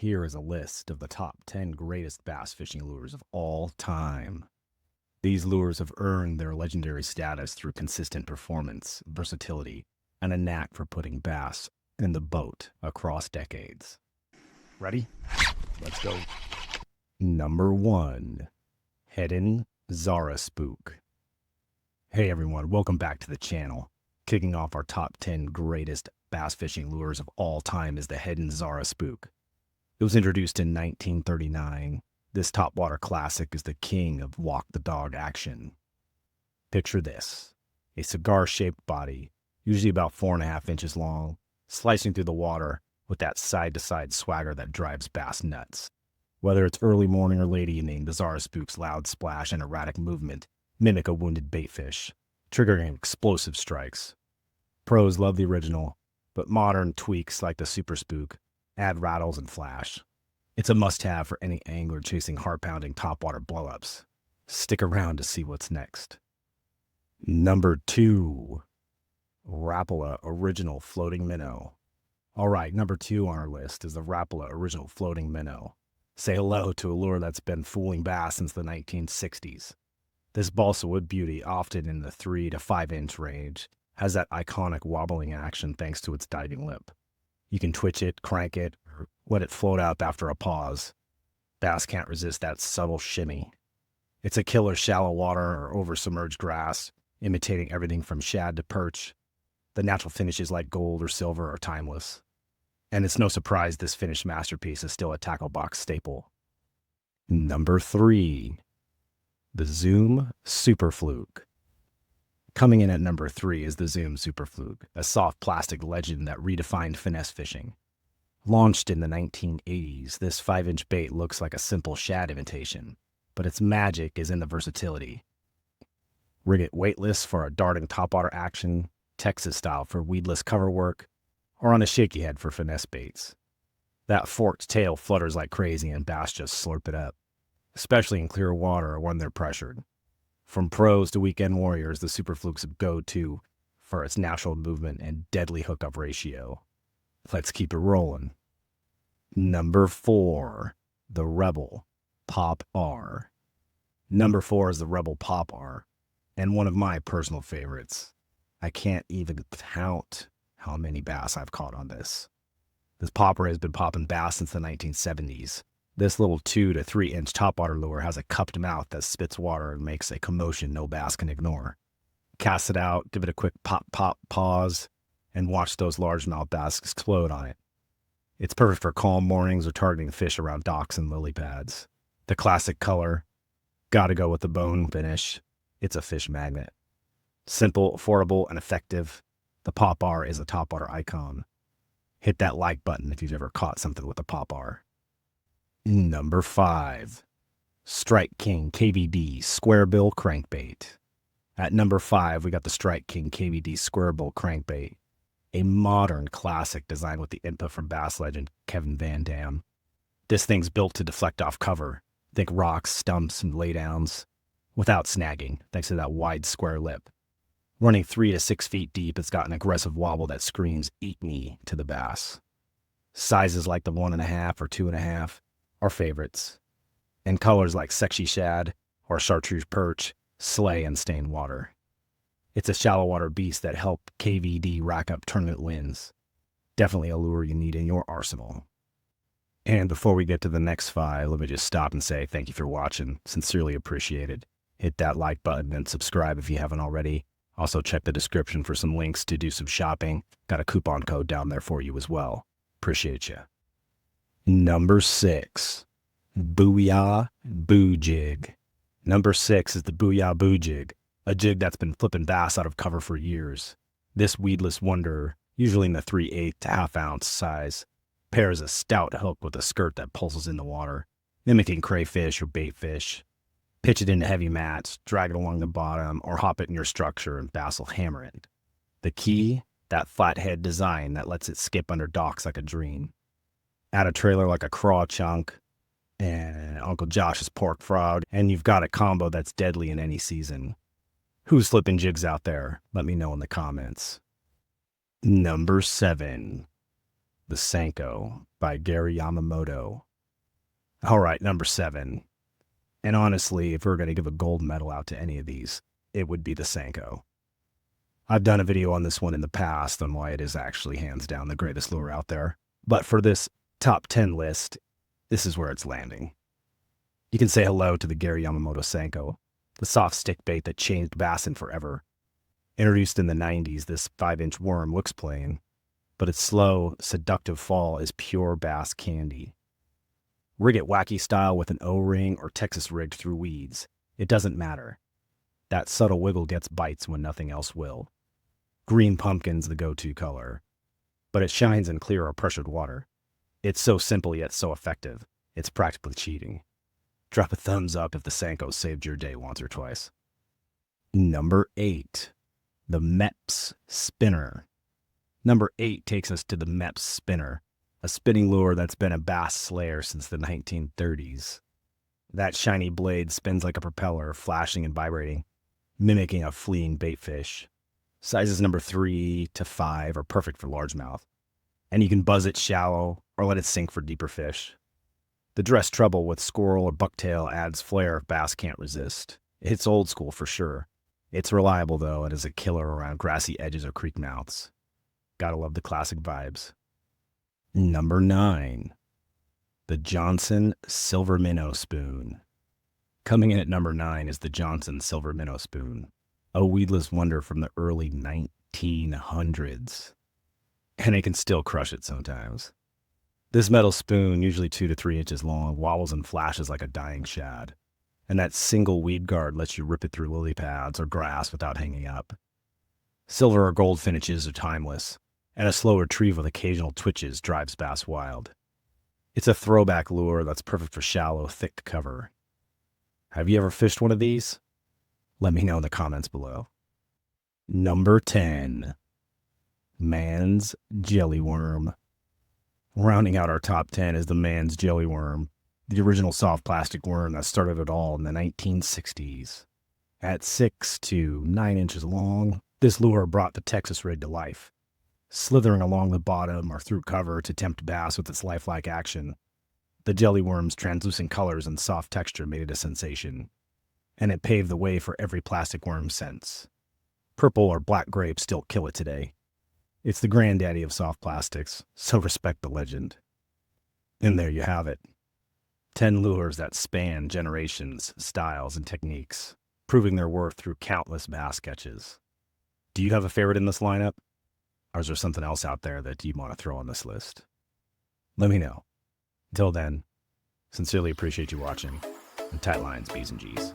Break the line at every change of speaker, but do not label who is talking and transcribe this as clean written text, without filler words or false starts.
Here is a list of the top 10 greatest bass fishing lures of all time. These lures have earned their legendary status through consistent performance, versatility, and a knack for putting bass in the boat across decades. Ready? Let's go. Number 1. Heddon Zara Spook. Hey everyone, welcome back to the channel. Kicking off our top 10 greatest bass fishing lures of all time is the Heddon Zara Spook. It was introduced in 1939. This topwater classic is the king of walk the dog action. Picture this: a cigar-shaped body, usually about 4.5 inches long, slicing through the water with that side-to-side swagger that drives bass nuts. Whether it's early morning or late evening, the Zara Spook's loud splash and erratic movement mimic a wounded baitfish, triggering explosive strikes. Pros love the original, but modern tweaks like the Super Spook add rattles and flash. It's a must-have for any angler chasing heart-pounding topwater blowups. Stick around to see what's next. Number 2. Rapala Original Floating Minnow. Alright, number 2 on our list is the Rapala Original Floating Minnow. Say hello to a lure that's been fooling bass since the 1960s. This balsa wood beauty, often in the 3 to 5 inch range, has that iconic wobbling action thanks to its diving lip. You can twitch it, crank it, or let it float up after a pause. Bass can't resist that subtle shimmy. It's a killer shallow water or over submerged grass, imitating everything from shad to perch. The natural finishes like gold or silver are timeless. And it's no surprise this finished masterpiece is still a tackle box staple. Number 3. The Zoom Super Fluke. Coming in at number 3 is the Zoom Super Fluke, a soft plastic legend that redefined finesse fishing. Launched in the 1980s, this 5-inch bait looks like a simple shad imitation, but its magic is in the versatility. Rig it weightless for a darting topwater action, Texas style for weedless cover work, or on a shaky head for finesse baits. That forked tail flutters like crazy and bass just slurp it up, especially in clear water or when they're pressured. From pros to weekend warriors, the Super Fluke's a go-to for its natural movement and deadly hookup ratio. Let's keep it rolling. Number 4. The Rebel Pop R. Number 4 is the Rebel Pop R, and one of my personal favorites. I can't even count how many bass I've caught on this. This popper has been popping bass since the 1970s. This little 2 to 3 inch topwater lure has a cupped mouth that spits water and makes a commotion no bass can ignore. Cast it out, give it a quick pop, pause, and watch those largemouth bass explode on it. It's perfect for calm mornings or targeting fish around docks and lily pads. The classic color, gotta go with the bone finish. It's a fish magnet. Simple, affordable, and effective. The Pop R is a topwater icon. Hit that like button if you've ever caught something with a Pop R. Number 5. Strike King KVD Square Bill Crankbait. At number 5, we got the Strike King KVD Square Bill Crankbait, a modern classic designed with the input from bass legend Kevin Van Dam. This thing's built to deflect off cover, think rocks, stumps, and laydowns, without snagging, thanks to that wide square lip. Running 3 to 6 feet deep, it's got an aggressive wobble that screams, "Eat me," to the bass. Sizes like the 1.5 or 2.5 are favorites, and colors like sexy shad or chartreuse perch slay in stained water. It's a shallow water beast that helped KVD rack up tournament wins. Definitely a lure you need in your arsenal. And before we get to the next 5, let me just stop and say thank you for watching. Sincerely appreciated. Hit that like button and subscribe if you haven't already. Also check the description for some links to do some shopping. Got a coupon code down there for you as well. Appreciate you. Number 6. Booyah Boo Jig. Number 6 is the Booyah Boo Jig, a jig that's been flipping bass out of cover for years. This weedless wonder, usually in the 3/8 to ½ ounce size, pairs a stout hook with a skirt that pulses in the water, mimicking crayfish or baitfish. Pitch it into heavy mats, drag it along the bottom, or hop it in your structure and bass will hammer it. The key? That flat head design that lets it skip under docks like a dream. Add a trailer like a craw chunk and Uncle Josh's pork frog, and you've got a combo that's deadly in any season. Who's flipping jigs out there? Let me know in the comments. Number 7. the Senko by Yamamoto. All right, number 7. And honestly, if we're going to give a gold medal out to any of these, it would be the Senko. I've done a video on this one in the past on why it is actually hands down the greatest lure out there. But for this top 10 list, this is where it's landing. You can say hello to the Yamamoto Senko, the soft stick bait that changed bassin forever. Introduced in the 90s, this 5-inch worm looks plain, but its slow, seductive fall is pure bass candy. Rig it wacky style with an O-ring or Texas rigged through weeds. It doesn't matter. That subtle wiggle gets bites when nothing else will. Green pumpkin's the go-to color, but it shines in clear or pressured water. It's so simple yet so effective. It's practically cheating. Drop a thumbs up if the Senko saved your day once or twice. Number 8. The Mepps Spinner. Number 8 takes us to the Mepps Spinner, a spinning lure that's been a bass slayer since the 1930s. That shiny blade spins like a propeller, flashing and vibrating, mimicking a fleeing baitfish. Sizes number 3 to 5 are perfect for largemouth, and you can buzz it shallow or let it sink for deeper fish. The dress treble with squirrel or bucktail adds flair if bass can't resist. It hits old school for sure. It's reliable though, and is a killer around grassy edges or creek mouths. Gotta love the classic vibes. Number 9. The Johnson Silver Minnow Spoon. Coming in at number 9 is the Johnson Silver Minnow Spoon, a weedless wonder from the early 1900s. And it can still crush it sometimes. This metal spoon, usually 2 to 3 inches long, wobbles and flashes like a dying shad. And that single weed guard lets you rip it through lily pads or grass without hanging up. Silver or gold finishes are timeless, and a slow retrieve with occasional twitches drives bass wild. It's a throwback lure that's perfect for shallow, thick cover. Have you ever fished one of these? Let me know in the comments below. Number 10. Mann's Jellyworm. Rounding out our top 10 is the Mann's Jellyworm, the original soft plastic worm that started it all in the 1960s. At 6 to 9 inches long, this lure brought the Texas rig to life. Slithering along the bottom or through cover to tempt bass with its lifelike action, the Jellyworm's translucent colors and soft texture made it a sensation, and it paved the way for every plastic worm since. Purple or black grapes still kill it today. It's the granddaddy of soft plastics, so respect the legend. And there you have it. 10 lures that span generations, styles, and techniques, proving their worth through countless bass catches. Do you have a favorite in this lineup? Or is there something else out there that you want to throw on this list? Let me know. Until then, sincerely appreciate you watching, and tight lines, B's and G's.